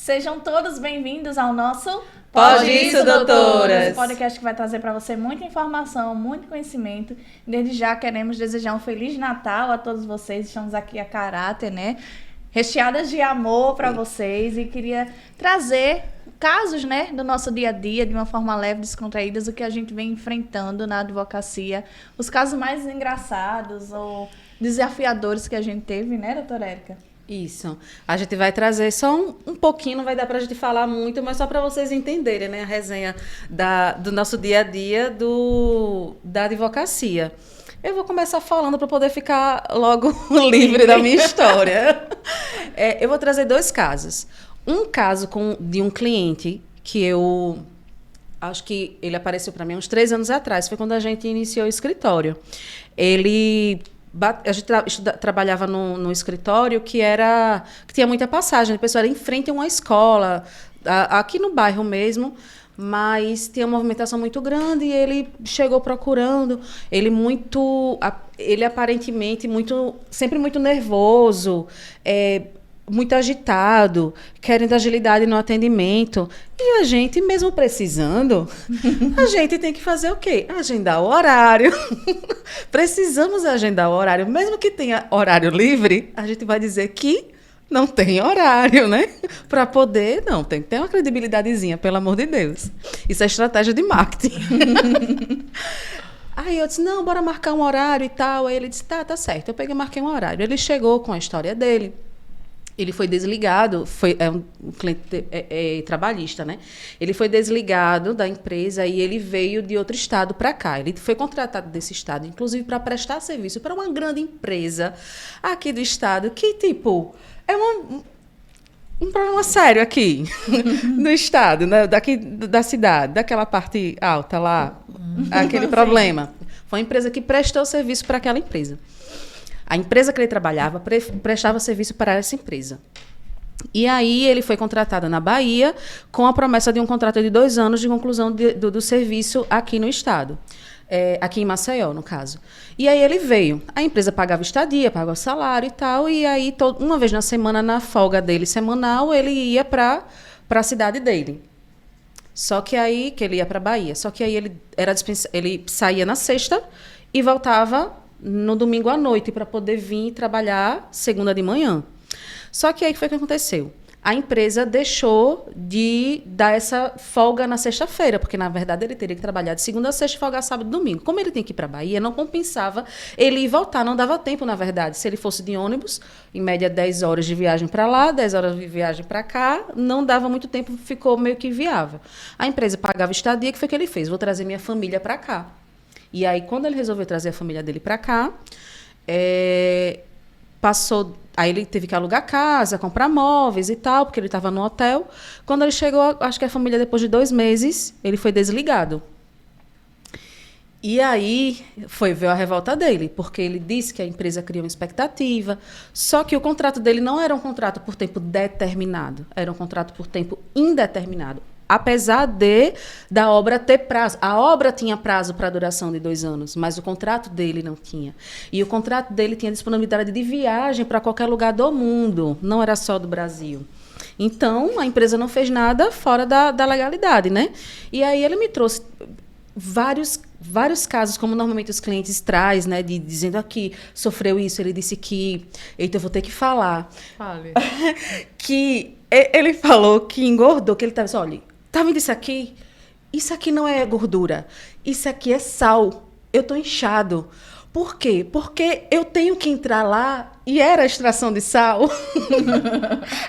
Sejam todos bem-vindos ao nosso Pode Isso, Doutoras! Esse podcast que vai trazer para você muita informação, muito conhecimento. Desde já queremos desejar um Feliz Natal a todos vocês. Estamos aqui a caráter, né? Recheadas de amor para vocês. E queria trazer casos, né, do nosso dia a dia, de uma forma leve, descontraída, o que a gente vem enfrentando na advocacia. Os casos mais engraçados ou desafiadores que a gente teve, né, doutora Érica? Isso. A gente vai trazer só um pouquinho, não vai dar para a gente falar muito, mas só para vocês entenderem, né, a resenha do nosso dia a dia da advocacia. Eu vou começar falando para poder ficar logo livre da minha história. Eu vou trazer dois casos. Um caso de um cliente que eu acho que ele apareceu para mim uns 3 anos atrás, foi quando a gente iniciou o escritório. A gente trabalhava num escritório que tinha muita passagem, a pessoa era em frente a uma escola, aqui no bairro mesmo, mas tinha uma movimentação muito grande e ele chegou procurando, ele aparentemente sempre muito nervoso, muito agitado, querendo agilidade no atendimento. E a gente, mesmo precisando, a gente tem que fazer o quê? Agendar o horário. Precisamos agendar o horário. Mesmo que tenha horário livre, a gente vai dizer que não tem horário, né? Para poder... Não, tem que ter uma credibilidadezinha, pelo amor de Deus. Isso é estratégia de marketing. Aí eu disse, não, bora marcar um horário e tal. Aí ele disse, tá certo. Eu peguei e marquei um horário. Ele chegou com a história dele. Ele foi desligado, um cliente trabalhista, né? Ele foi desligado da empresa e ele veio de outro estado para cá. Ele foi contratado desse estado, inclusive para prestar serviço para uma grande empresa aqui do estado, que, tipo, é um problema sério aqui no estado, né? Daqui da cidade, daquela parte alta lá, aquele problema. Foi uma empresa que prestou serviço para aquela empresa. A empresa que ele trabalhava prestava serviço para essa empresa. E aí ele foi contratado na Bahia com a promessa de um contrato de 2 anos de conclusão do serviço aqui no estado. Aqui em Maceió, no caso. E aí ele veio. A empresa pagava estadia, pagava salário e tal. E aí, uma vez na semana, na folga dele semanal, ele ia para a cidade dele. Só que aí, que ele ia para a Bahia. Só que aí ele saía na sexta e voltava no domingo à noite para poder vir trabalhar segunda de manhã. Só que aí o que foi que aconteceu? A empresa deixou de dar essa folga na sexta-feira, porque, na verdade, ele teria que trabalhar de segunda a sexta e folgar sábado e domingo. Como ele tem que ir para a Bahia, não compensava ele ir e voltar, não dava tempo, na verdade. Se ele fosse de ônibus, em média 10 horas de viagem para lá, 10 horas de viagem para cá, não dava muito tempo, ficou meio que inviável. A empresa pagava estadia, que foi o que ele fez? Vou trazer minha família para cá. E aí, quando ele resolveu trazer a família dele para cá, aí ele teve que alugar casa, comprar móveis e tal, porque ele estava no hotel. Quando ele chegou, acho que a família, depois de 2 meses, ele foi desligado. E aí veio a revolta dele, porque ele disse que a empresa criou uma expectativa, só que o contrato dele não era um contrato por tempo determinado, era um contrato por tempo indeterminado. Apesar da obra ter prazo. A obra tinha prazo para a duração de 2 anos, mas o contrato dele não tinha. E o contrato dele tinha disponibilidade de viagem para qualquer lugar do mundo, não era só do Brasil. Então, a empresa não fez nada fora da legalidade, né? E aí ele me trouxe vários casos, como normalmente os clientes trazem, né? Dizendo aqui, sofreu isso, ele disse que... Eita, eu vou ter que falar. Fale. Que ele falou que engordou, que ele estava assim, olha... Tá vendo isso aqui? Isso aqui não é gordura. Isso aqui é sal. Eu estou inchado. Por quê? Porque eu tenho que entrar lá e era a extração de sal.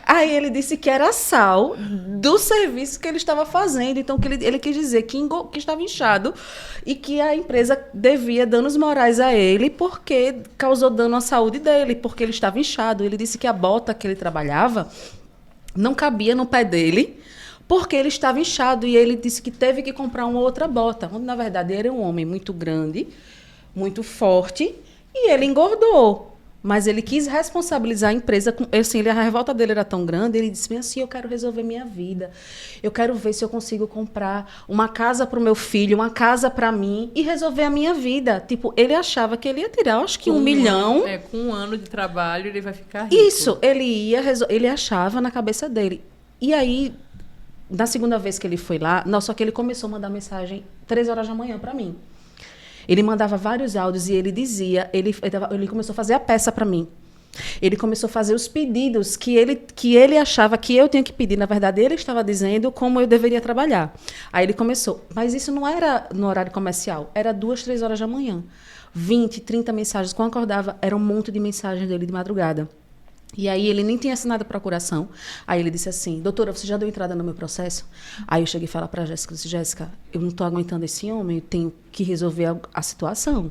Aí ele disse que era sal do serviço que ele estava fazendo. Então, que ele quis dizer que estava inchado e que a empresa devia danos morais a ele porque causou dano à saúde dele, porque ele estava inchado. Ele disse que a bota que ele trabalhava não cabia no pé dele, porque ele estava inchado e ele disse que teve que comprar uma outra bota. Quando, na verdade, ele era um homem muito grande, muito forte, e ele engordou. Mas ele quis responsabilizar a empresa. Assim, a revolta dele era tão grande, ele disse assim, eu quero resolver minha vida. Eu quero ver se eu consigo comprar uma casa para o meu filho, uma casa para mim e resolver a minha vida. Tipo, ele achava que ele ia tirar, acho que 1 milhão. Com 1 ano de trabalho, ele vai ficar rico. Isso, ele achava na cabeça dele. E aí, na segunda vez que ele foi lá, não, só que ele começou a mandar mensagem 3 horas da manhã para mim. Ele mandava vários áudios e ele dizia, ele começou a fazer a peça para mim. Ele começou a fazer os pedidos que ele achava que eu tinha que pedir. Na verdade, ele estava dizendo como eu deveria trabalhar. Aí ele começou. Mas isso não era no horário comercial. Era 2, 3 horas da manhã. 20, 30 mensagens. Quando acordava, era um monte de mensagens dele de madrugada. E aí ele nem tinha assinado a procuração. Aí ele disse assim, doutora, você já deu entrada no meu processo? Aí eu cheguei a falar para a Jéssica, disse, Jéssica, eu não estou aguentando esse homem, eu tenho que resolver a situação.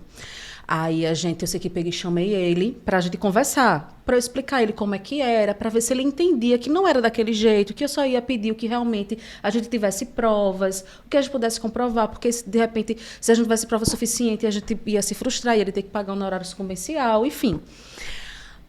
Aí eu sei que peguei e chamei ele para a gente conversar, para eu explicar ele como é que era, para ver se ele entendia que não era daquele jeito, que eu só ia pedir o que realmente a gente tivesse provas, o que a gente pudesse comprovar, porque de repente, se a gente tivesse prova suficiente, a gente ia se frustrar, ia ter que pagar um horário sucumbencial, enfim.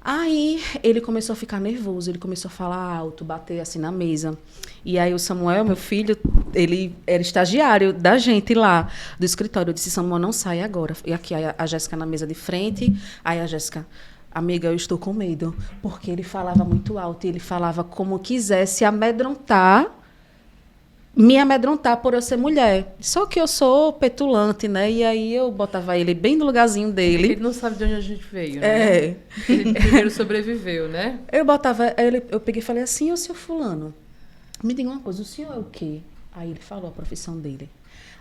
Aí ele começou a ficar nervoso, ele começou a falar alto, bater assim na mesa. E aí o Samuel, meu filho, ele era estagiário da gente lá do escritório. Eu disse, Samuel, não sai agora. E aqui a Jéssica na mesa de frente. Aí a Jéssica, amiga, eu estou com medo. Porque ele falava muito alto e ele falava como quisesse me amedrontar por eu ser mulher. Só que eu sou petulante, né? E aí eu botava ele bem no lugarzinho dele. Ele não sabe de onde a gente veio, né? É. Ele primeiro sobreviveu, né? Eu peguei e falei assim, ô, seu fulano, me diga uma coisa, o senhor é o quê? Aí ele falou a profissão dele.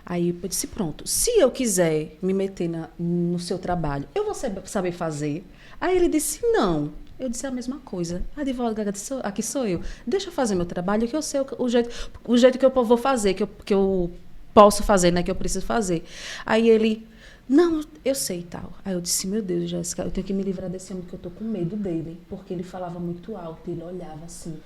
Aí eu disse, pronto, se eu quiser me meter no seu trabalho, eu vou saber fazer? Aí ele disse, não. Eu disse a mesma coisa. Advogada, aqui sou eu. Deixa eu fazer meu trabalho, que eu sei o jeito que eu vou fazer, que eu posso fazer, né? Que eu preciso fazer. Aí ele, não, eu sei e tal. Aí eu disse, meu Deus, Jéssica, eu tenho que me livrar desse homem, que eu tô com medo dele. Porque ele falava muito alto, ele olhava assim.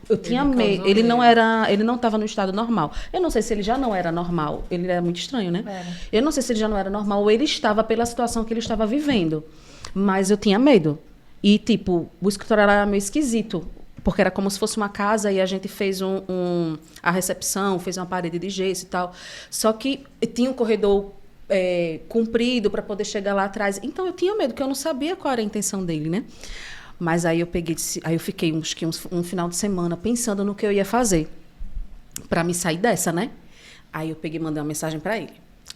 Eu tinha medo. Ele não estava no estado normal. Eu não sei se ele já não era normal. Ele era muito estranho, né? Era. Eu não sei se ele já não era normal ou ele estava pela situação que ele estava vivendo. Mas eu tinha medo. E, tipo, o escritório era meio esquisito, porque era como se fosse uma casa e a gente fez a recepção, fez uma parede de gesso e tal. Só que tinha um corredor comprido para poder chegar lá atrás. Então, eu tinha medo, porque eu não sabia qual era a intenção dele, né? Mas aí eu fiquei um final de semana pensando no que eu ia fazer para me sair dessa, né? Aí eu peguei e mandei uma mensagem para ele.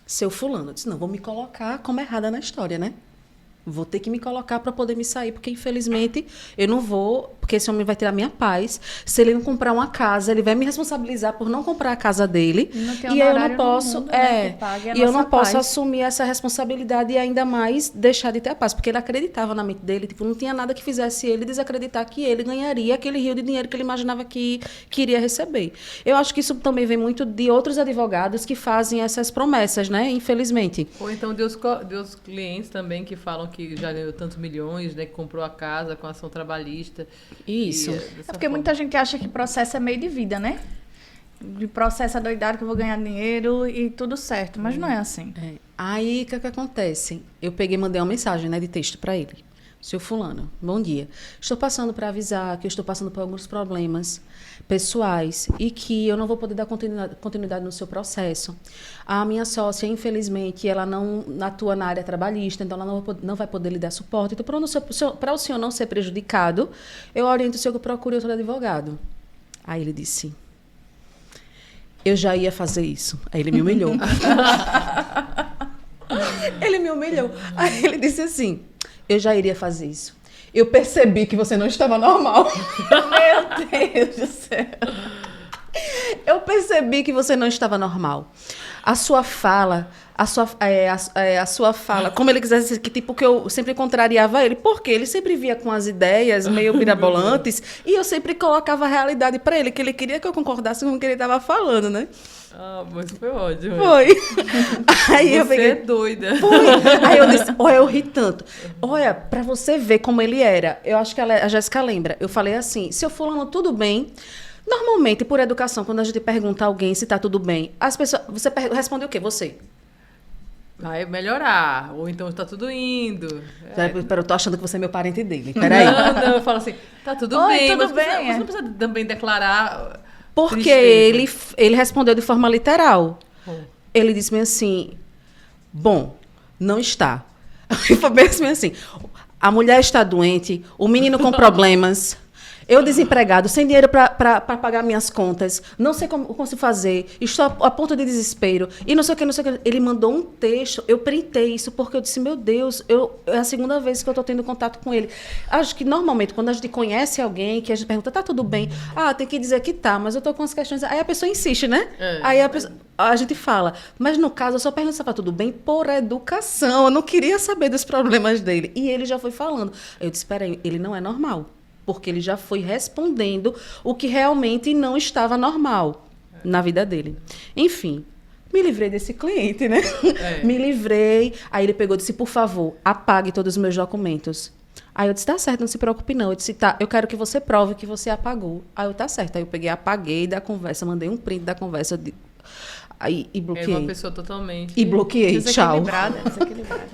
Seu fulano, eu disse, não, vou me colocar como errada na história, né? Vou ter que me colocar para poder me sair, porque infelizmente eu não vou, porque esse homem vai tirar minha paz. Se ele não comprar uma casa, ele vai me responsabilizar por não comprar a casa dele. E eu não posso, assumir essa responsabilidade e ainda mais deixar de ter a paz, porque ele acreditava na mente dele, tipo, não tinha nada que fizesse ele desacreditar que ele ganharia aquele rio de dinheiro que ele imaginava que iria receber. Eu acho que isso também vem muito de outros advogados que fazem essas promessas, né? Infelizmente. Ou então de os clientes também que falam que já ganhou tantos milhões, né? Que comprou a casa com ação trabalhista. Isso. É porque muita gente acha que processo é meio de vida, né? De processo adoidado que eu vou ganhar dinheiro e tudo certo. Mas não é assim. Aí, o que acontece? Eu peguei e mandei uma mensagem, né, de texto para ele. Seu fulano, bom dia. Estou passando para avisar que eu estou passando por alguns problemas pessoais e que eu não vou poder dar continuidade no seu processo. A minha sócia, infelizmente, ela não atua na área trabalhista, então ela não vai poder lhe dar suporte. Então, para o senhor não ser prejudicado, eu oriento o senhor que procure outro advogado. Aí ele disse, eu já ia fazer isso. Aí ele me humilhou. Ele me humilhou. Aí ele disse assim, eu já iria fazer isso. Eu percebi que você não estava normal. Meu Deus do céu. Eu percebi que você não estava normal. A sua fala, como ele quisesse, que tipo que eu sempre contrariava ele, porque ele sempre via com as ideias meio mirabolantes e eu sempre colocava a realidade para ele, que ele queria que eu concordasse com o que ele estava falando, né? Ah, mas foi ótimo. Foi. Aí você é doida. Foi. Aí eu disse, olha, eu ri tanto. Olha, pra você ver como ele era. Eu acho que a Jéssica lembra. Eu falei assim, seu fulano, tudo bem? Normalmente, por educação, quando a gente pergunta a alguém se tá tudo bem, as pessoas, você responde o quê? Você? Vai melhorar. Ou então tá tudo indo. Pera, eu tô achando que você é meu parente dele. Peraí. Não, eu falo assim, tá tudo bem. Tudo mas bem. Você não precisa também declarar... Porque tristeza. ele respondeu de forma literal. Ele disse-me assim, bom, não está. E foi bem assim, a mulher está doente, o menino com problemas, Eu desempregado, sem dinheiro para pagar minhas contas, não sei como se fazer, estou a ponto de desespero, e não sei o que, não sei o que. Ele mandou um texto, eu printei isso, porque eu disse, meu Deus, é a segunda vez que eu estou tendo contato com ele. Acho que, normalmente, quando a gente conhece alguém, que a gente pergunta, tá tudo bem? Tem que dizer que tá, mas eu estou com as questões... Aí a pessoa insiste, né? Aí a gente fala, mas no caso, eu só pergunto se estava tudo bem por educação, eu não queria saber dos problemas dele. E ele já foi falando. Eu disse, espera aí, ele não é normal. Porque ele já foi respondendo o que realmente não estava normal na vida dele. Enfim, me livrei desse cliente, né? Me livrei. Aí ele pegou e disse, por favor, apague todos os meus documentos. Aí eu disse, tá certo, não se preocupe não. Eu disse, tá, eu quero que você prove que você apagou. Aí eu, tá certo. Aí eu peguei, apaguei da conversa, mandei um print da conversa aí, e bloqueei. É uma pessoa totalmente... E bloqueei, tchau. Desequilibrada.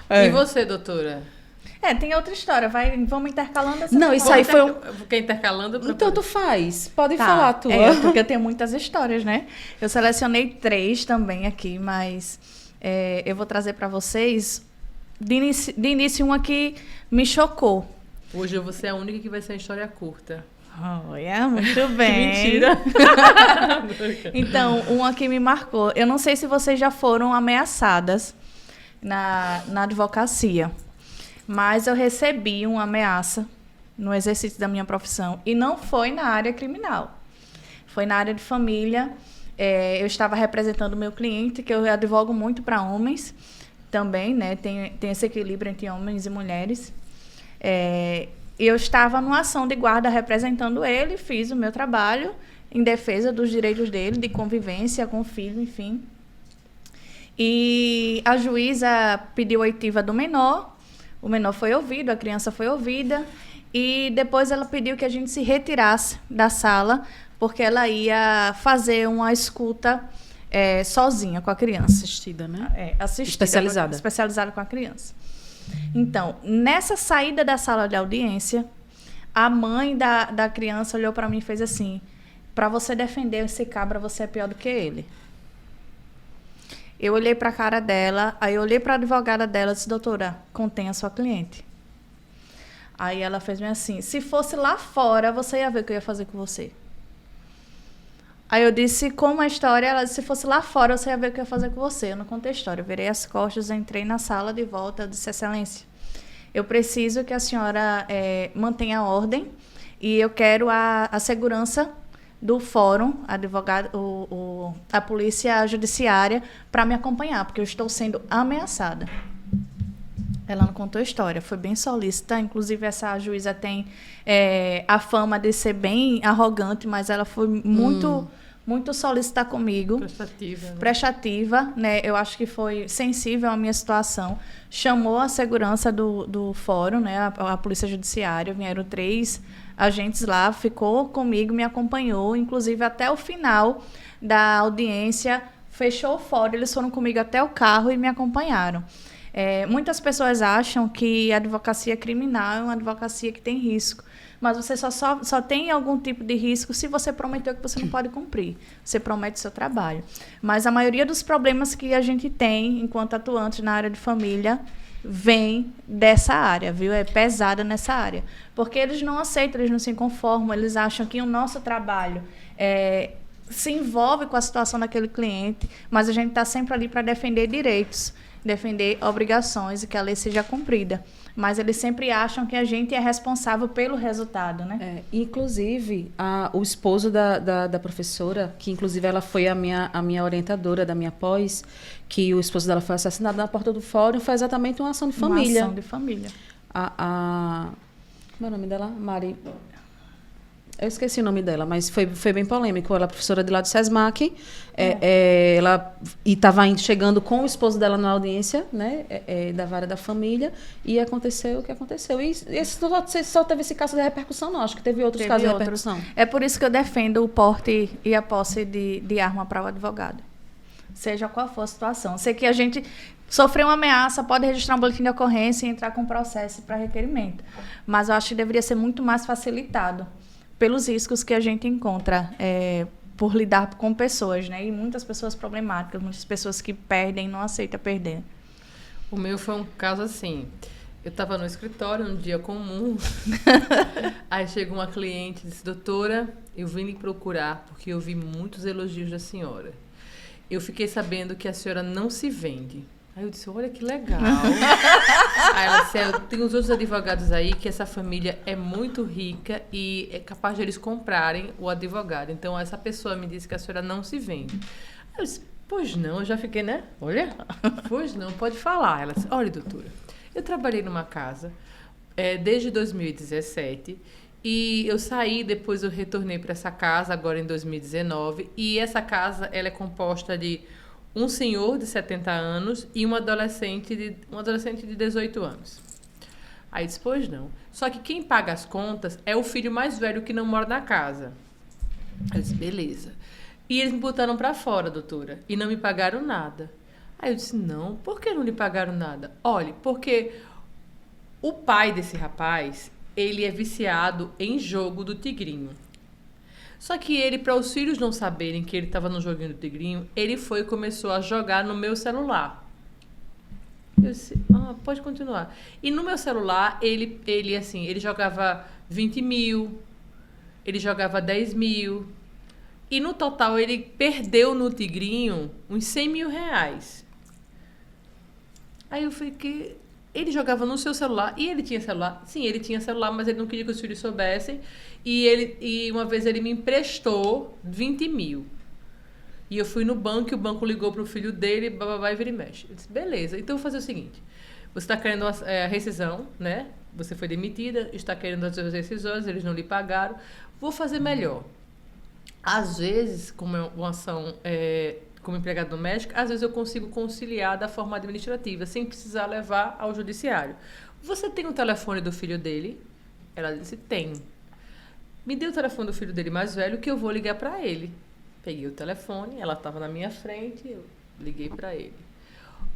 E você, doutora? Tem outra história. Vamos intercalando essa. Não, isso aí foi Porque intercalando... Então, tu faz. Pode falar a tua. Porque eu tenho muitas histórias, né? Eu selecionei 3 também aqui, mas eu vou trazer para vocês, de início, uma que me chocou. Hoje você é a única que vai ser a história curta. Olha, muito bem. Mentira. Então, uma que me marcou. Eu não sei se vocês já foram ameaçadas na advocacia. Mas eu recebi uma ameaça no exercício da minha profissão. E não foi na área criminal. Foi na área de família. Eu estava representando o meu cliente, que eu advogo muito para homens também, né? Tem esse equilíbrio entre homens e mulheres. Eu estava numa ação de guarda representando ele, fiz o meu trabalho em defesa dos direitos dele, de convivência com o filho, enfim. E a juíza pediu a oitiva do menor. O menor foi ouvido, a criança foi ouvida, e depois ela pediu que a gente se retirasse da sala, porque ela ia fazer uma escuta sozinha com a criança. Assistida, né? Assistida. Especializada com a criança. Então, nessa saída da sala de audiência, a mãe da criança olhou para mim e fez assim, para você defender esse cabra, você é pior do que ele. Eu olhei para a cara dela, aí eu olhei para a advogada dela e disse, doutora, contenha a sua cliente. Aí ela fez assim, se fosse lá fora, você ia ver o que eu ia fazer com você. Aí eu disse, como a história? Ela disse, se fosse lá fora, você ia ver o que eu ia fazer com você. Eu não contei a história, eu virei as costas, entrei na sala de volta, eu disse, excelência, eu preciso que a senhora mantenha a ordem e eu quero a segurança do fórum, a polícia judiciária, para me acompanhar, porque eu estou sendo ameaçada. Ela não contou a história, foi bem solícita. Inclusive, essa juíza tem a fama de ser bem arrogante, mas ela foi muito solícita comigo. Prestativa, né? Eu acho que foi sensível à minha situação. Chamou a segurança do fórum, né? A polícia judiciária, vieram 3 agentes lá, ficou comigo, me acompanhou, inclusive até o final da audiência, fechou o fórum, eles foram comigo até o carro e me acompanharam. Muitas pessoas acham que a advocacia criminal é uma advocacia que tem risco, mas você só tem algum tipo de risco se você prometeu que você não pode cumprir. Você promete o seu trabalho. Mas a maioria dos problemas que a gente tem enquanto atuantes na área de família vem dessa área, viu? É pesada nessa área. Porque eles não aceitam, eles não se conformam, eles acham que o nosso trabalho se envolve com a situação daquele cliente, mas a gente está sempre ali para defender direitos, defender obrigações e que a lei seja cumprida. Mas eles sempre acham que a gente é responsável pelo resultado, né? Inclusive, o esposo da professora, que inclusive ela foi a minha orientadora da minha pós, que o esposo dela foi assassinado na porta do fórum, foi exatamente uma ação de família. Uma ação de família. Como é o nome dela? Mari... Eu esqueci o nome dela, mas foi bem polêmico. Ela é professora de lá do SESMAC. Ela estava chegando com o esposo dela na audiência, né, da vara da família, e aconteceu o que aconteceu. E só teve esse caso de repercussão, não. Acho que teve outros casos de repercussão. É por isso que eu defendo o porte e a posse de arma para o advogado. Seja qual for a situação. Sei que a gente sofreu uma ameaça, pode registrar um boletim de ocorrência e entrar com processo para requerimento. Mas eu acho que deveria ser muito mais facilitado pelos riscos que a gente encontra por lidar com pessoas, né? E muitas pessoas problemáticas, muitas pessoas que perdem e não aceitam perder. O meu foi um caso assim. Eu estava no escritório, um dia comum. Aí chegou uma cliente e disse, doutora, eu vim lhe procurar porque eu vi muitos elogios da senhora. Eu fiquei sabendo que a senhora não se vende. Aí eu disse, olha que legal. Aí ela disse, tem uns outros advogados aí que essa família é muito rica e é capaz de eles comprarem o advogado. Então essa pessoa me disse que a senhora não se vende. Aí eu disse, pois não, eu já fiquei, né? Olha, pois não, pode falar. Ela disse, olha, doutora, eu trabalhei numa casa desde 2017 e eu saí, depois eu retornei para essa casa agora em 2019 e essa casa ela é composta de um senhor de 70 anos e um adolescente de 18 anos. Aí disse, pois não. Só que quem paga as contas é o filho mais velho que não mora na casa. Aí eu disse, beleza. E eles me botaram para fora, doutora, e não me pagaram nada. Aí eu disse, não, por que não lhe pagaram nada? Olha, porque o pai desse rapaz, ele é viciado em jogo do Tigrinho. Só que ele, para os filhos não saberem que ele estava no joguinho do Tigrinho, ele foi e começou a jogar no meu celular. Eu disse, pode continuar. E no meu celular, ele jogava 20 mil, ele jogava 10 mil. E no total, ele perdeu no Tigrinho uns 100 mil reais. Aí eu fiquei... Ele jogava no seu celular e ele tinha celular. Sim, ele tinha celular, mas ele não queria que os filhos soubessem. E uma vez ele me emprestou 20 mil. E eu fui no banco e o banco ligou para o filho dele, bababá, e vira e mexe. Eu disse, beleza, então eu vou fazer o seguinte. Você está querendo a rescisão, né? Você foi demitida, está querendo as suas rescisões, eles não lhe pagaram. Vou fazer melhor. Às vezes, como é uma ação... como empregada doméstica, às vezes eu consigo conciliar da forma administrativa, sem precisar levar ao judiciário. Você tem o telefone do filho dele? Ela disse, tenho. Me dê o telefone do filho dele mais velho que eu vou ligar para ele. Peguei o telefone, ela estava na minha frente, eu liguei para ele.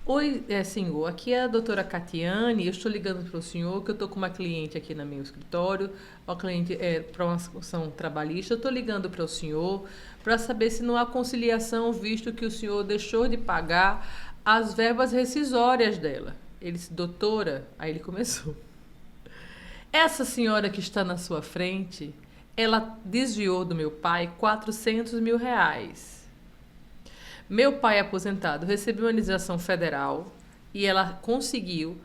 Oi, senhor, aqui é a doutora Catiane, eu estou ligando para o senhor, que eu estou com uma cliente aqui no meu escritório, uma cliente para uma ação trabalhista, eu estou ligando para o senhor para saber se não há conciliação, visto que o senhor deixou de pagar as verbas rescisórias dela. Ele disse, doutora, aí ele começou. Essa senhora que está na sua frente, ela desviou do meu pai 400 mil reais. Meu pai é aposentado, recebeu uma indenização federal e ela conseguiu,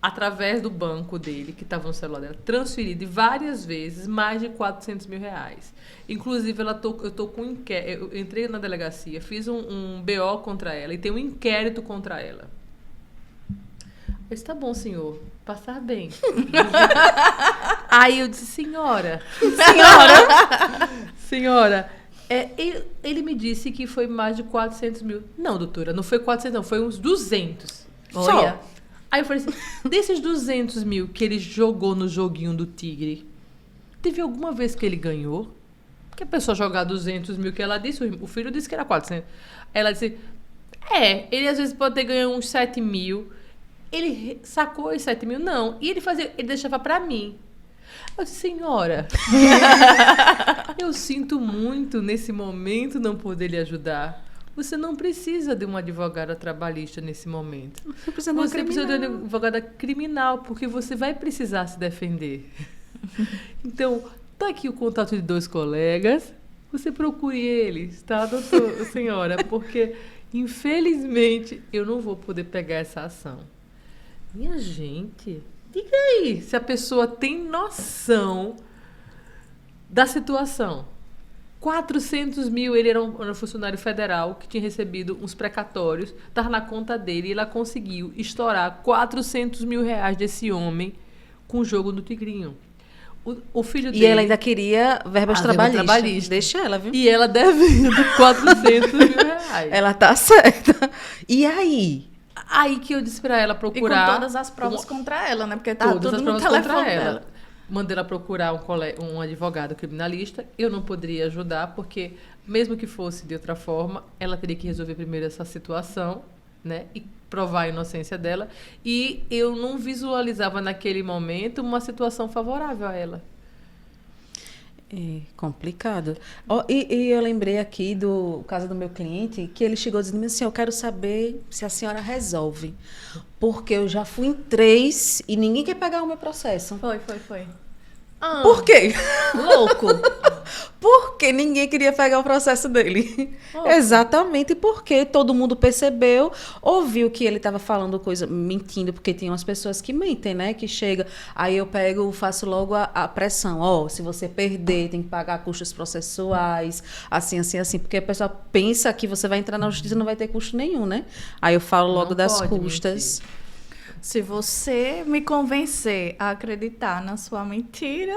através do banco dele, que estava no celular dela, transferir de várias vezes mais de 400 mil reais. Inclusive, eu entrei na delegacia, fiz um BO contra ela e tem um inquérito contra ela. Eu disse, tá bom, senhor, passar bem. Aí eu disse, senhora, ele me disse que foi mais de 400 mil. Não, doutora, não foi 400 não, foi uns 200. Olha. Só. Aí eu falei assim, desses 200 mil que ele jogou no joguinho do tigre, teve alguma vez que ele ganhou? Que a pessoa jogar 200 mil que ela disse, o filho disse que era 400. Ela disse, ele às vezes pode ter ganho uns 7 mil. Ele sacou os 7 mil? Não. E ele deixava pra mim. Eu disse, senhora, eu sinto muito nesse momento não poder lhe ajudar. Você não precisa de uma advogada trabalhista nesse momento. Você precisa de uma advogada criminal, porque você vai precisar se defender. Então, tá aqui o contato de 2 colegas. Você procure eles, tá, senhora? Porque, infelizmente, eu não vou poder pegar essa ação. Minha gente, diga aí se a pessoa tem noção da situação. 400 mil, ele era um funcionário federal que tinha recebido uns precatórios, estava na conta dele e ela conseguiu estourar 400 mil reais desse homem com o jogo do Tigrinho. O filho dele... E ela ainda queria verbas trabalhistas. Deixa ela, viu? E ela devendo 400 mil reais. Ela tá certa. E aí? Aí que eu disse pra ela procurar... E com todas as provas contra ela, né? Porque tá tudo no telefone dela. Mandei ela procurar um advogado criminalista. Eu não poderia ajudar, porque mesmo que fosse de outra forma, ela teria que resolver primeiro essa situação, né? E provar a inocência dela. E eu não visualizava naquele momento uma situação favorável a ela. É complicado. Ó, e eu lembrei aqui do caso do meu cliente, que ele chegou dizendo assim, eu quero saber se a senhora resolve. Porque eu já fui em 3 e ninguém quer pegar o meu processo. Foi. Por quê? Louco. Porque ninguém queria pegar o processo dele. Oh. Exatamente porque todo mundo percebeu, ouviu que ele estava falando coisa, mentindo, porque tem umas pessoas que mentem, né? Que chega, aí eu pego, faço logo a pressão. Ó, se você perder, tem que pagar custos processuais, assim, porque a pessoa pensa que você vai entrar na justiça e não vai ter custo nenhum, né? Aí eu falo logo Não das pode custas. mentir. Se você me convencer a acreditar na sua mentira,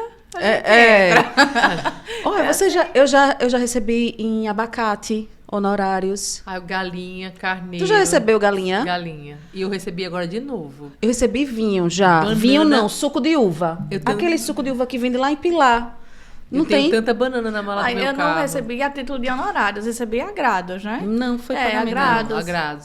Olha, eu já recebi em abacate honorários. Aí galinha, carneiro. Tu já recebeu galinha? Galinha. E eu recebi agora de novo. Eu recebi vinho já. Banana. Vinho não, suco de uva. Eu tenho- Aquele suco de uva que vende lá em Pilar. Não Eu tenho tem? tanta banana na mala do meu eu carro. não recebi a título de honorários, recebi agrados, né? Não, foi É, pagamento. agrado. Não,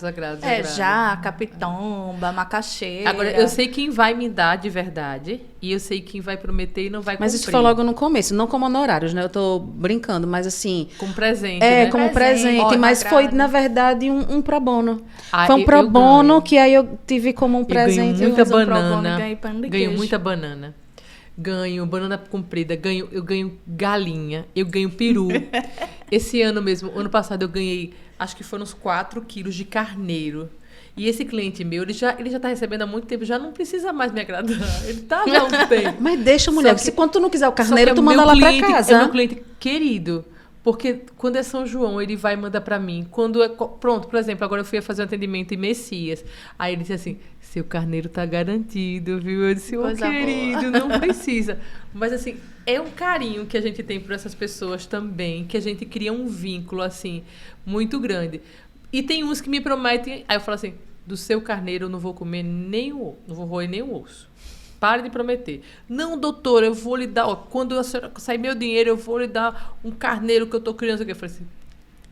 agrados. Jaca, pitomba, macaxeira. Agora, eu sei quem vai me dar de verdade e eu sei quem vai prometer e não vai Mas cumprir. isso foi logo no começo, não como honorários, né? Eu tô brincando, mas assim... Como presente, É, né? como presente, Ó, mas agrado. foi, na verdade, um pro bono. Ah, foi um eu pro bono ganho. que aí eu tive como um Eu ganho presente. muita fiz um pro bono banana. e ganhei pão de Ganho queijo. muita banana. Ganho banana comprida, eu ganho galinha, eu ganho peru. Esse ano mesmo, ano passado eu ganhei, acho que foram uns 4 quilos de carneiro. E esse cliente meu, ele já tá recebendo há muito tempo, já não precisa mais me agradar. Ele tá já há um tempo. Mas deixa, mulher, Só que que- se quando tu não quiser o Só que carneiro, é tu meu manda lá pra cliente- casa. É meu cliente querido. Porque quando é São João, ele vai mandar pra mim. Quando é... Pronto, por exemplo, agora eu fui fazer um atendimento em Messias. Aí ele disse assim, seu carneiro tá garantido, viu? Eu disse, ô Coisa querido, não precisa. Mas assim, é um carinho que a gente tem por essas pessoas também, que a gente cria um vínculo, assim, muito grande. E tem uns que me prometem... Aí eu falo assim, do seu carneiro eu não vou comer nem o... Não vou roer nem o osso. Pare de prometer. Não, doutora, eu vou lhe dar... Ó, quando a senhora sair meu dinheiro, eu vou lhe dar um carneiro que eu tô criando. Eu falei assim,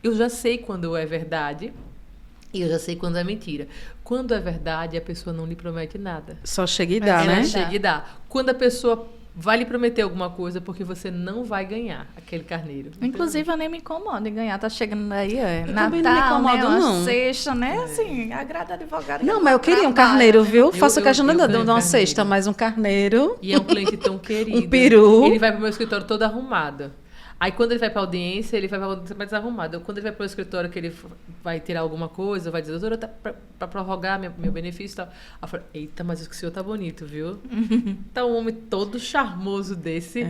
eu já sei quando é verdade e eu já sei quando é mentira. Quando é verdade, a pessoa não lhe promete nada. Só chega e dá, Ela né? chega e dá. Quando a pessoa vai lhe prometer alguma coisa, porque você não vai ganhar aquele carneiro. Inclusive, eu nem me incomodo em ganhar. Tá chegando aí, Eu Natal, também não me incomodo, né? Uma não. sexta, né? Assim, agrada advogado. Não, mas eu queria um trabalho, carneiro, né? viu? Faço eu questão de ganho uma carneiro. cesta, mas um carneiro. E é um cliente tão querido. Um peru. Ele vai pro meu escritório todo arrumado. Aí, quando ele vai pra audiência, ele vai pra audiência mais arrumado. Quando ele vai pro escritório, que ele vai tirar alguma coisa, vai dizer, doutora, tá pra prorrogar meu benefício e tal. Aí eu falo, eita, mas o senhor tá bonito, viu? Tá um homem todo charmoso desse.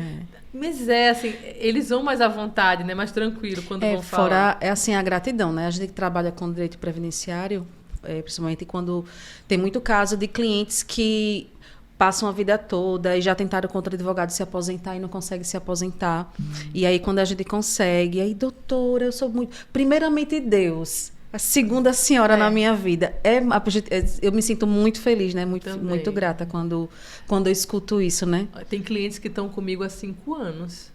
Mas assim, eles vão mais à vontade, né? Mais tranquilo quando vão falar. Fora, é assim, a gratidão, né? A gente que trabalha com direito previdenciário, principalmente quando tem muito caso de clientes que passam a vida toda e já tentaram contra advogado se aposentar e não conseguem se aposentar. E aí, quando a gente consegue, aí, doutora, eu sou muito... Primeiramente, Deus. A segunda senhora na minha vida. Eu me sinto muito feliz, né? Também. Muito grata quando eu escuto isso, né? Tem clientes que estão comigo há 5 anos.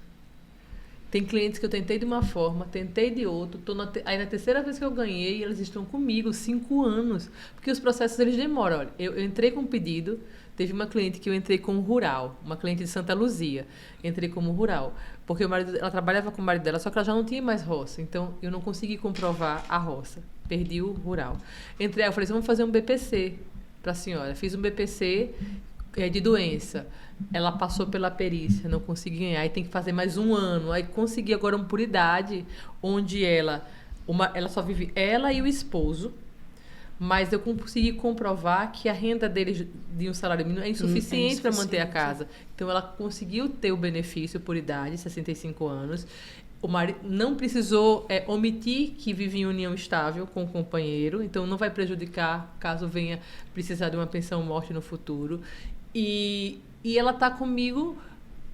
Tem clientes que eu tentei de uma forma, tentei de outra. Aí na terceira vez que eu ganhei, eles estão comigo 5 anos. Porque os processos, eles demoram. Olha, eu entrei com um pedido, teve uma cliente que eu entrei como rural, uma cliente de Santa Luzia. Entrei como rural. Porque ela trabalhava com o marido dela, só que ela já não tinha mais roça. Então, eu não consegui comprovar a roça. Perdi o rural. Entrei, eu falei assim, vamos fazer um BPC para a senhora. Fiz um BPC de doença. Ela passou pela perícia, não consegui ganhar. Aí tem que fazer mais 1 ano. Aí consegui agora uma por idade, onde ela só vive ela e o esposo. Mas eu consegui comprovar que a renda deles de um salário mínimo é insuficiente para manter a casa. Então, ela conseguiu ter o benefício por idade, 65 anos. O marido não precisou omitir que vive em união estável com o companheiro. Então, não vai prejudicar caso venha precisar de uma pensão-morte no futuro. E ela está comigo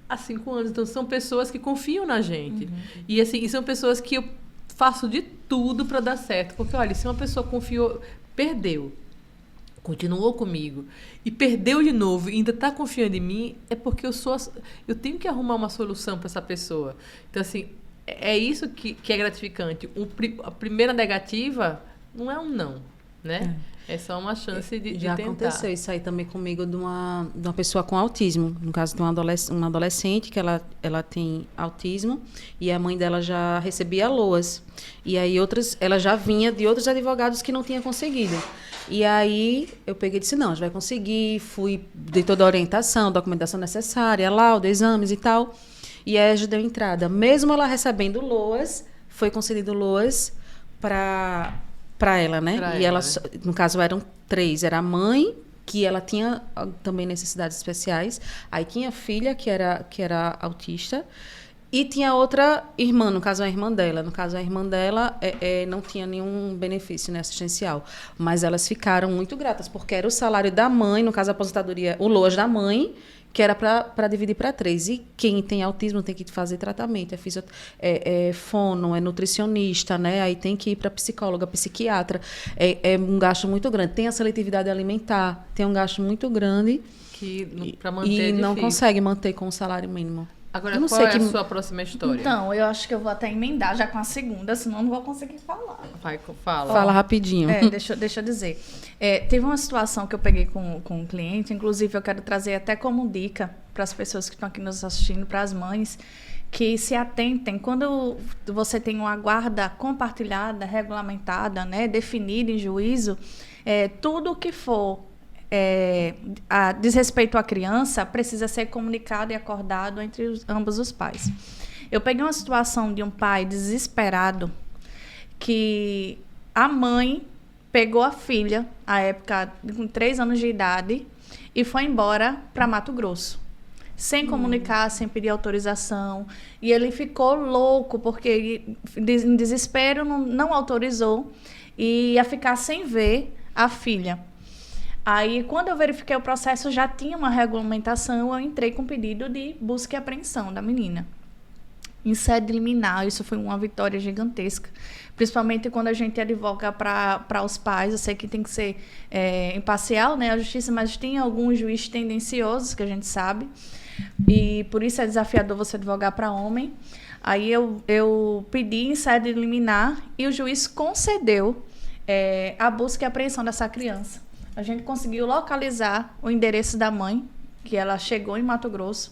há 5 anos. Então, são pessoas que confiam na gente. E, assim, e são pessoas que eu faço de tudo para dar certo. Porque, olha, se uma pessoa confiou... Perdeu, continuou comigo e perdeu de novo e ainda está confiando em mim, é porque eu tenho que arrumar uma solução para essa pessoa. Então, assim, é isso que é gratificante. A primeira negativa não é um não. né? É só uma chance de Já tentar. aconteceu isso aí também comigo de uma pessoa com autismo. No caso de uma adolescente que ela tem autismo e a mãe dela já recebia LOAS. E aí ela já vinha de outros advogados que não tinha conseguido. E aí eu peguei e disse, não, a gente vai conseguir. Dei toda a orientação, documentação necessária, laudo, exames e tal. E aí a gente deu entrada. Mesmo ela recebendo LOAS, foi concedido LOAS para ela, né? E ela, no caso, eram 3. Era a mãe, que ela tinha também necessidades especiais. Aí tinha a filha, que era autista. E tinha outra irmã, no caso, a irmã dela. No caso, a irmã dela não tinha nenhum benefício, né, assistencial. Mas elas ficaram muito gratas, porque era o salário da mãe, no caso, a aposentadoria, o LOAS da mãe, que era para dividir para 3. E quem tem autismo tem que fazer tratamento, é fono, é nutricionista, né? Aí tem que ir para psicóloga, psiquiatra. É um gasto muito grande. Tem a seletividade alimentar, tem um gasto muito grande. Que para manter e não consegue manter com o salário mínimo. Agora, qual é a sua próxima história? Então, eu acho que eu vou até emendar já com a segunda, senão eu não vou conseguir falar. Fala rapidinho. Deixa eu dizer. Teve uma situação que eu peguei com um cliente, inclusive eu quero trazer até como dica para as pessoas que estão aqui nos assistindo, para as mães, que se atentem. Quando você tem uma guarda compartilhada, regulamentada, né, definida em juízo, tudo o que for diz respeito à criança precisa ser comunicado e acordado entre ambos os pais. Eu peguei uma situação de um pai desesperado que a mãe pegou a filha, à época com 3 anos de idade, e foi embora para Mato Grosso, sem comunicar, sem pedir autorização. E ele ficou louco, porque em desespero não autorizou e ia ficar sem ver a filha. Aí, quando eu verifiquei o processo, já tinha uma regulamentação, eu entrei com pedido de busca e apreensão da menina. Em sede liminar, isso foi uma vitória gigantesca. Principalmente quando a gente advoga para os pais. Eu sei que tem que ser imparcial, né, a justiça, mas tem alguns juízes tendenciosos, que a gente sabe. E por isso é desafiador você advogar para homem. Aí eu pedi em sede liminar e o juiz concedeu a busca e apreensão dessa criança. A gente conseguiu localizar o endereço da mãe, que ela chegou em Mato Grosso,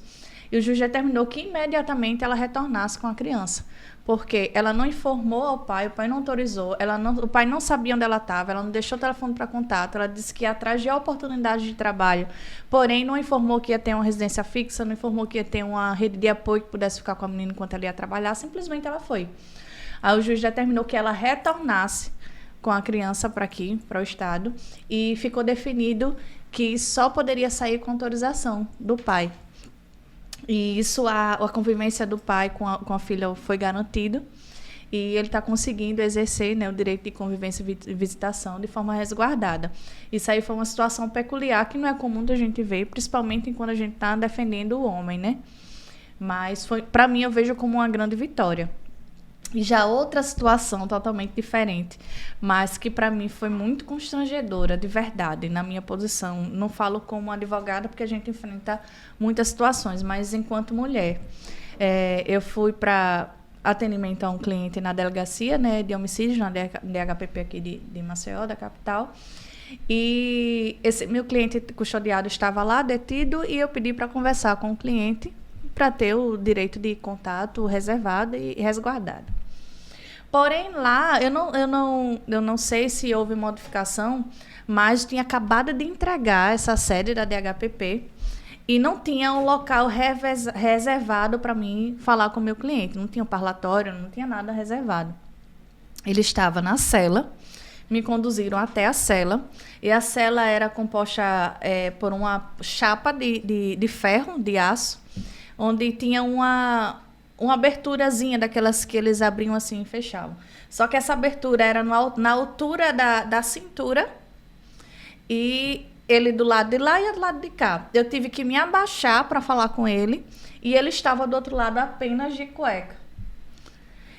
e o juiz determinou que imediatamente ela retornasse com a criança, porque ela não informou ao pai, o pai não autorizou, o pai não sabia onde ela estava, ela não deixou o telefone para contato, ela disse que ia atrás de oportunidade de trabalho, porém não informou que ia ter uma residência fixa, não informou que ia ter uma rede de apoio que pudesse ficar com a menina enquanto ela ia trabalhar, simplesmente ela foi. Aí o juiz determinou que ela retornasse com a criança para aqui, para o estado, e ficou definido que só poderia sair com autorização do pai. E isso, a convivência do pai com a filha foi garantido, e ele está conseguindo exercer, né, o direito de convivência e visitação de forma resguardada. Isso aí foi uma situação peculiar que não é comum da gente ver, principalmente quando a gente está defendendo o homem, né? Mas, para mim, eu vejo como uma grande vitória. E já outra situação totalmente diferente, mas que para mim foi muito constrangedora, de verdade, na minha posição. Não falo como advogada, porque a gente enfrenta muitas situações, mas enquanto mulher. Eu fui para atendimento a um cliente na delegacia, né, de homicídio, na DHPP aqui de Maceió, da capital. E esse meu cliente custodiado estava lá, detido, e eu pedi para conversar com o cliente para ter o direito de contato reservado e resguardado. Porém, lá, eu não sei se houve modificação, mas tinha acabado de entregar essa sede da DHPP e não tinha um local reservado para mim falar com o meu cliente. Não tinha um parlatório, não tinha nada reservado. Ele estava na cela, me conduziram até a cela, e a cela era composta por uma chapa de ferro, de aço, onde tinha uma aberturazinha daquelas que eles abriam assim e fechavam. Só que essa abertura era na altura da cintura, e ele do lado de lá e do lado de cá. Eu tive que me abaixar para falar com ele, e ele estava do outro lado apenas de cueca.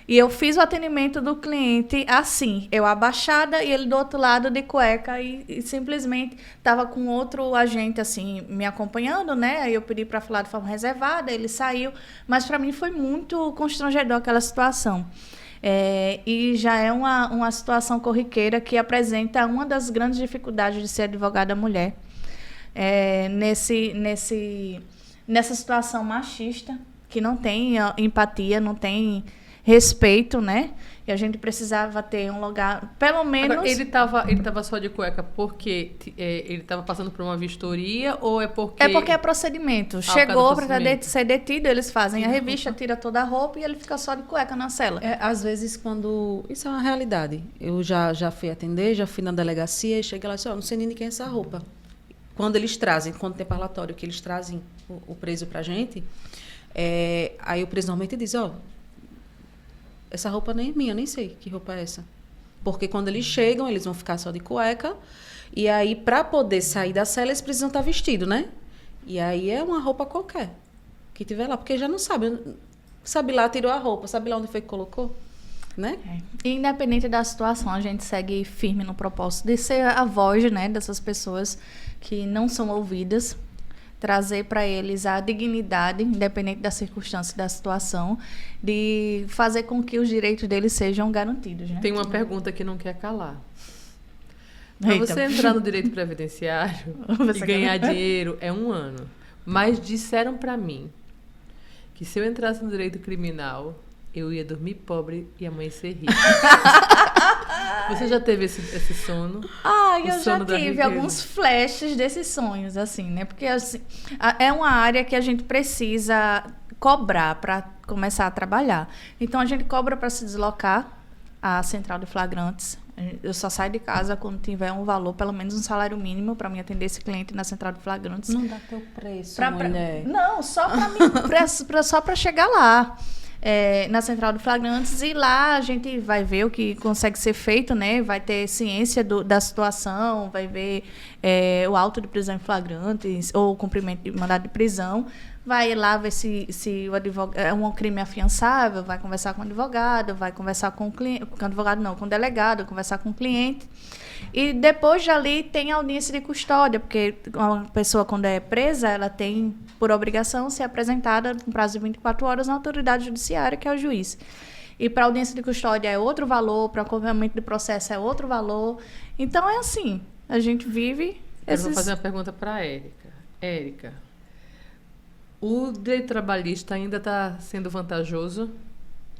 E eu fiz o atendimento do cliente assim, eu abaixada e ele do outro lado de cueca, e simplesmente estava com outro agente assim me acompanhando, né? Aí eu pedi para falar de forma reservada, ele saiu, mas para mim foi muito constrangedor aquela situação. E já é uma situação corriqueira que apresenta uma das grandes dificuldades de ser advogada mulher. Nessa situação machista, que não tem empatia, não tem respeito, né? E a gente precisava ter um lugar, pelo menos... Agora, ele tava só de cueca porque ele estava passando por uma vistoria ou é porque... É porque é procedimento. Chegou para ser detido, eles fazem a revista, tira toda a roupa e ele fica só de cueca na cela. Às vezes, quando... Isso é uma realidade. Eu já fui atender, já fui na delegacia e cheguei lá e disse, não sei nem de quem é essa roupa. Quando eles trazem, quando tem parlatório, que eles trazem o preso pra gente, aí o preso normalmente diz, essa roupa nem é minha, nem sei que roupa é essa. Porque quando eles chegam, eles vão ficar só de cueca. E aí, para poder sair da cela, eles precisam estar vestidos, né? E aí é uma roupa qualquer que tiver lá. Porque já não sabe. Sabe lá, tirou a roupa. Sabe lá onde foi que colocou? Né? Independente da situação, a gente segue firme no propósito de ser a voz, né, dessas pessoas que não são ouvidas. Trazer para eles a dignidade, independente da circunstância e da situação, de fazer com que os direitos deles sejam garantidos. Né? Tem uma pergunta que não quer calar. Para você entrar no direito previdenciário e ganhar dinheiro é 1 ano. Mas disseram para mim que se eu entrasse no direito criminal, eu ia dormir pobre e amanhecer rica. Você já teve esse sono? Eu já tive alguns flashes desses sonhos, assim, né? Porque assim, é uma área que a gente precisa cobrar para começar a trabalhar. Então, a gente cobra para se deslocar à central de flagrantes. Eu só saio de casa quando tiver um valor, pelo menos um salário mínimo, para mim atender esse cliente na central de flagrantes. Não dá teu preço, mulher. Não, só para chegar lá. Na central de flagrantes, e lá a gente vai ver o que consegue ser feito, né? Vai ter ciência da situação, vai ver o auto de prisão em flagrantes ou o cumprimento de mandado de prisão, vai lá ver se o advogado é um crime afiançável, vai conversar com o advogado, vai conversar com o cliente, com o advogado não, com o delegado, conversar com o cliente. E depois de ali tem audiência de custódia, porque uma pessoa, quando é presa, ela tem por obrigação ser apresentada no prazo de 24 horas na autoridade judiciária, que é o juiz. E para audiência de custódia é outro valor, para acompanhamento do processo é outro valor. Então é assim, a gente vive Eu vou fazer uma pergunta para a Érica. Érica, o direito trabalhista ainda está sendo vantajoso?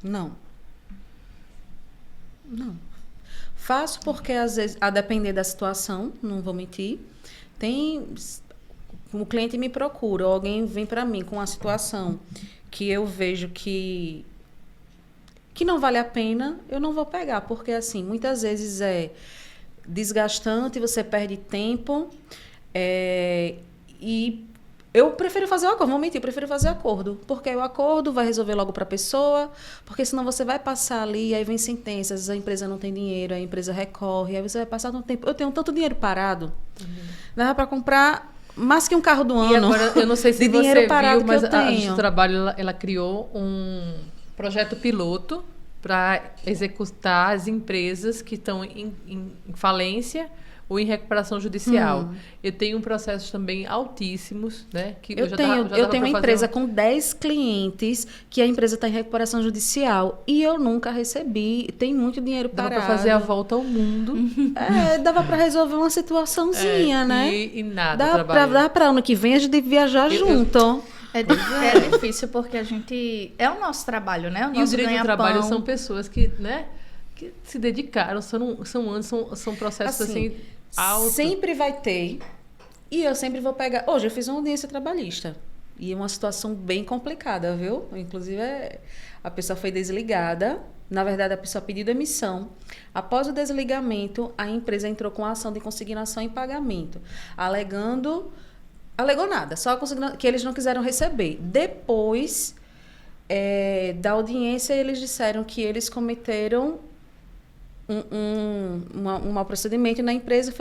Não. Faço porque, às vezes, a depender da situação, não vou mentir, o cliente me procura, ou alguém vem para mim com uma situação que eu vejo que não vale a pena, eu não vou pegar, porque, assim, muitas vezes é desgastante, você perde tempo, e eu prefiro fazer o acordo, vou mentir, eu prefiro fazer acordo, porque o acordo vai resolver logo para a pessoa, porque senão você vai passar ali, aí vem sentenças, a empresa não tem dinheiro, a empresa recorre, aí você vai passar tanto tempo. Eu tenho tanto dinheiro parado, dava para comprar mais que um carro do ano. E agora, eu não sei se de você dinheiro parado viu, mas que eu a tenho. Justiça do Trabalho ela criou um projeto piloto para executar as empresas que estão em falência ou em recuperação judicial. Eu tenho processos também altíssimos, né? Que eu tenho uma empresa com 10 clientes que a empresa está em recuperação judicial e eu nunca recebi. Tem muito dinheiro parado. Dava para fazer a volta ao mundo. Dava para resolver uma situaçãozinha, né? E nada. Dá para ano que vem a gente viajar junto. É difícil porque a gente... É o nosso trabalho, né? O e o direito do trabalho são pessoas que, né, que se dedicaram, são processos assim altos. Sempre vai ter. E eu sempre vou pegar... Hoje eu fiz uma audiência trabalhista. E é uma situação bem complicada, viu? Inclusive, a pessoa foi desligada. Na verdade, a pessoa pediu demissão. Após o desligamento, a empresa entrou com a ação de consignação em pagamento, alegou nada, só que eles não quiseram receber. Depois da audiência, eles disseram que eles cometeram um mau procedimento na empresa,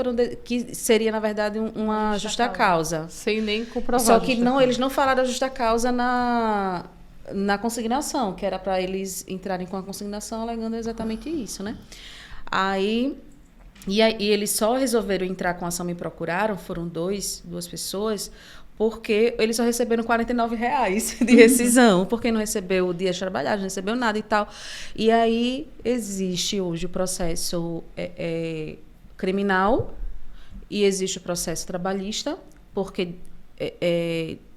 que seria, na verdade, uma justa causa. Sem nem comprovar. Só que eles não falaram da justa causa na consignação, que era para eles entrarem com a consignação alegando exatamente isso, né? E eles só resolveram entrar com a ação, me procuraram, foram duas pessoas, porque eles só receberam R$ 49 de rescisão, porque não recebeu o dia de trabalhar, não recebeu nada e tal. E aí existe hoje o processo criminal e existe o processo trabalhista, porque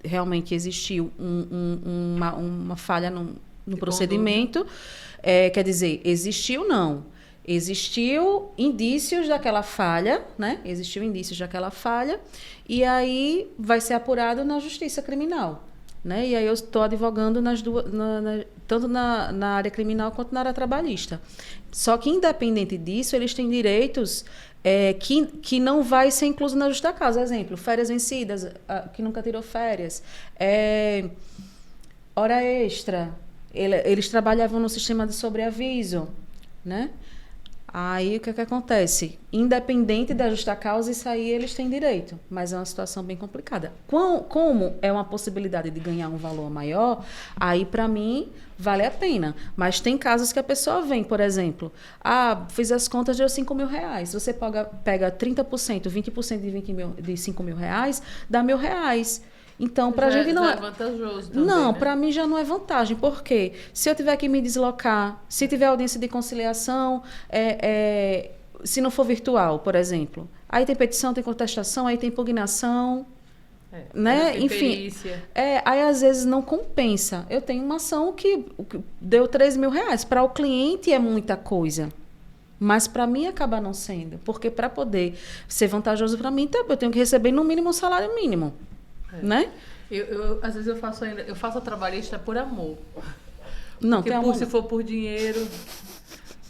realmente existiu uma falha no procedimento. Quer dizer, existiu não. Existiu indícios daquela falha, né? Existiu indícios daquela falha, e aí vai ser apurado na justiça criminal, né? E aí eu estou advogando nas duas, tanto na área criminal quanto na área trabalhista. Só que, independente disso, eles têm direitos que não vai ser incluso na justa causa. Exemplo, férias vencidas, que nunca tirou férias, hora extra, eles trabalhavam no sistema de sobreaviso, né? Aí, o que acontece? Independente da justa causa, isso aí eles têm direito. Mas é uma situação bem complicada. Como é uma possibilidade de ganhar um valor maior, aí, para mim, vale a pena. Mas tem casos que a pessoa vem, por exemplo, fiz as contas, deu R$ 5.000. Você pega 30%, 20% de R$ 5.000, dá R$ 1.000. Então, para a gente não é vantajoso também, não, né? Para mim já não é vantagem. Por quê? Se eu tiver que me deslocar, se tiver audiência de conciliação, se não for virtual, por exemplo, aí tem petição, tem contestação, aí tem impugnação, né? Tem Enfim, perícia. aí às vezes não compensa. Eu tenho uma ação que deu R$ 3.000. Para o cliente é muita coisa. Mas para mim acaba não sendo. Porque para poder ser vantajoso para mim, eu tenho que receber no mínimo um salário mínimo. Né? Às vezes eu faço a trabalhista por amor. Não, porque tem amor. Se for por dinheiro,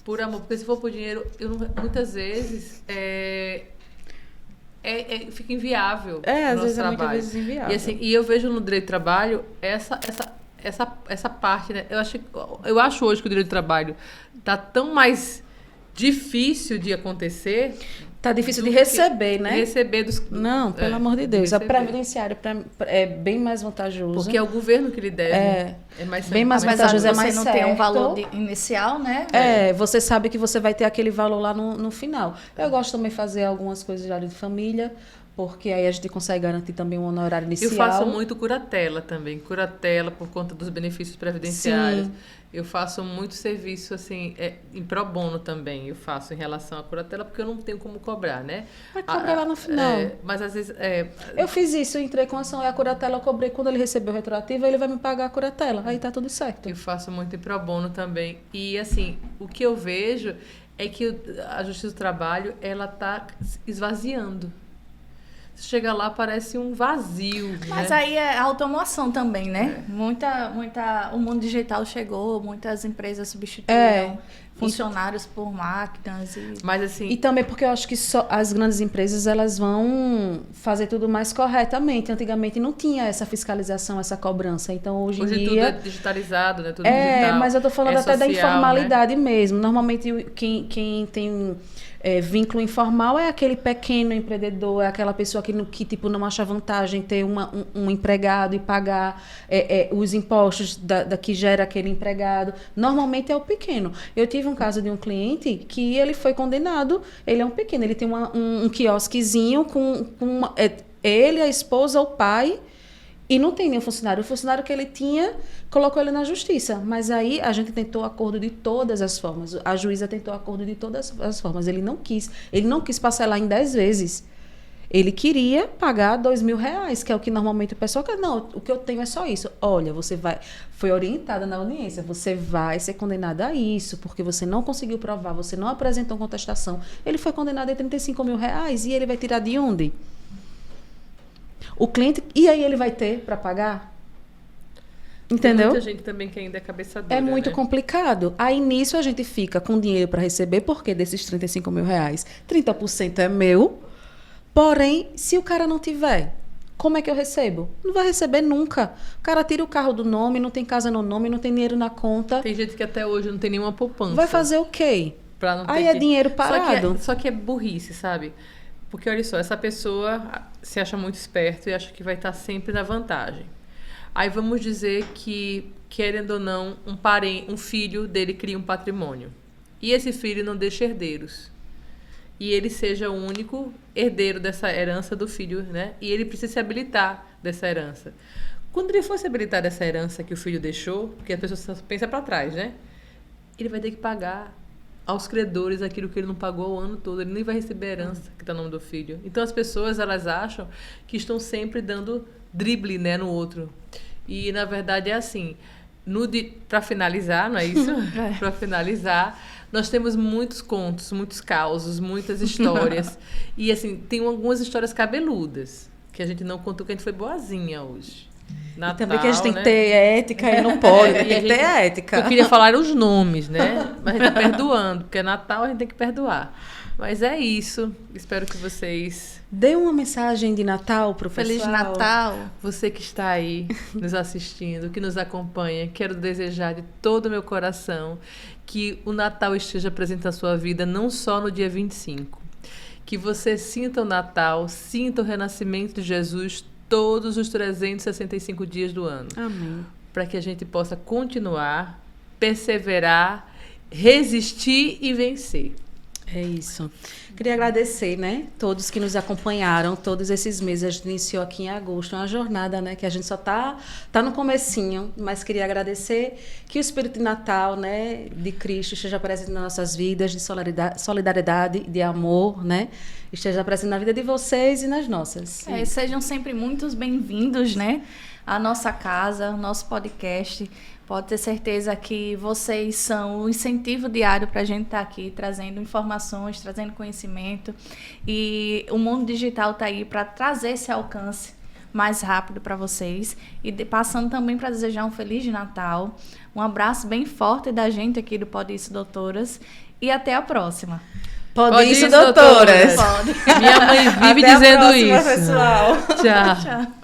por amor. Porque se for por dinheiro, muitas vezes fica inviável. Às vezes é muitas vezes inviável. E, assim, eu vejo no direito do trabalho essa parte, né? Eu acho hoje que o direito do trabalho está tão mais difícil de acontecer. Tá difícil de receber, né? Receber dos... Não, pelo amor de Deus. A previdenciária é bem mais vantajoso. Porque é o governo que lhe deve. É mais bem mais vantajoso, é mais certo. Você não tem um valor inicial, né? Você sabe que você vai ter aquele valor lá no final. Eu gosto também de fazer algumas coisas de área de família, porque aí a gente consegue garantir também um honorário inicial. Eu faço muito curatela também. Curatela por conta dos benefícios previdenciários. Sim. Eu faço muito serviço, assim, em pro bono também. Eu faço em relação à curatela, porque eu não tenho como cobrar, né? Vai cobrar lá no final. Mas às vezes... Eu fiz isso, eu entrei com ação, a curatela eu cobrei. Quando ele recebeu o retroativo, ele vai me pagar a curatela. Aí tá tudo certo. Eu faço muito em pro bono também. E, assim, o que eu vejo é que a Justiça do Trabalho, ela tá esvaziando. Você chega lá, parece um vazio. Mas né? aí é automação também, né? O mundo digital chegou, muitas empresas substituíram funcionários por máquinas. Mas assim... E também porque eu acho que só as grandes empresas elas vão fazer tudo mais corretamente. Antigamente não tinha essa fiscalização, essa cobrança. Então, hoje em dia... tudo é digitalizado, né? Tudo digital. Mas eu tô falando até social, da informalidade, né? Mesmo. Normalmente, quem tem... vínculo informal é aquele pequeno empreendedor, é aquela pessoa que tipo, não acha vantagem ter um empregado e pagar os impostos que gera aquele empregado. Normalmente é o pequeno. Eu tive um caso de um cliente que ele foi condenado, ele é um pequeno, ele tem um quiosquezinho com ele, a esposa, o pai, e não tem nenhum funcionário. O funcionário que ele tinha, colocou ele na justiça. Mas aí a gente tentou acordo de todas as formas. A juíza tentou acordo de todas as formas. Ele não quis parcelar em 10 vezes. Ele queria pagar R$ 2.000, que é o que normalmente o pessoal quer. Não, o que eu tenho é só isso. Olha, foi orientada na audiência, você vai ser condenada a isso, porque você não conseguiu provar, você não apresentou contestação. Ele foi condenado a R$ 35.000 e ele vai tirar de onde? O cliente... E aí ele vai ter para pagar? Entendeu? Tem muita gente também que ainda é cabeça dura, É muito né? complicado. Aí nisso a gente fica com dinheiro para receber, porque desses R$ 35.000, 30% é meu. Porém, se o cara não tiver, como é que eu recebo? Não vai receber nunca. O cara tira o carro do nome, não tem casa no nome, não tem dinheiro na conta. Tem gente que até hoje não tem nenhuma poupança. Vai fazer o quê? Pra não ter Aí é dinheiro parado. Só que é burrice, sabe? Porque, olha só, essa pessoa se acha muito esperto e acha que vai estar sempre na vantagem. Aí vamos dizer que, querendo ou não, um filho dele cria um patrimônio. E esse filho não deixa herdeiros. e ele seja o único herdeiro dessa herança do filho, né? E ele precisa se habilitar dessa herança. Quando ele for se habilitar dessa herança que o filho deixou, porque a pessoa só pensa para trás, né? Ele vai ter que pagar aos credores aquilo que ele não pagou o ano todo. Ele nem vai receber a herança que está no nome do filho. Então, as pessoas, elas acham que estão sempre dando drible, né, no outro. E, na verdade, é assim. Para finalizar, não é isso? Para finalizar, nós temos muitos contos, muitos causos, muitas histórias. E, assim, tem algumas histórias cabeludas, que a gente não contou, que a gente foi boazinha hoje. Natal, e também que a gente tem né? que ter ética e não pode, tem que ter ética. Eu queria falar os nomes, né? Mas a gente tá perdoando, porque é Natal, a gente tem que perdoar. Mas é isso. Espero que vocês... Dê uma mensagem de Natal pro pessoal. Feliz Natal. Você que está aí nos assistindo, que nos acompanha, quero desejar de todo o meu coração que o Natal esteja presente na sua vida, não só no dia 25. Que você sinta o Natal, sinta o renascimento de Jesus todos os 365 dias do ano. Amém. Para que a gente possa continuar, perseverar, resistir e vencer. É isso. Queria agradecer, né, todos que nos acompanharam todos esses meses. A gente iniciou aqui em agosto, uma jornada, né, que a gente só tá no comecinho, mas queria agradecer que o Espírito de Natal, né, de Cristo esteja presente nas nossas vidas, de solidariedade, de amor, né, esteja presente na vida de vocês e nas nossas. Sejam sempre muito bem-vindos, né, à nossa casa, ao nosso podcast. Pode ter certeza que vocês são o incentivo diário para a gente estar aqui trazendo informações, trazendo conhecimento. E o mundo digital está aí para trazer esse alcance mais rápido para vocês. E passando também para desejar um Feliz Natal. Um abraço bem forte da gente aqui do Pode Isso, Doutoras. E até a próxima. Pode isso, doutoras. Pode. Minha mãe vive Até dizendo a próxima, isso. pessoal. Tchau. Tchau.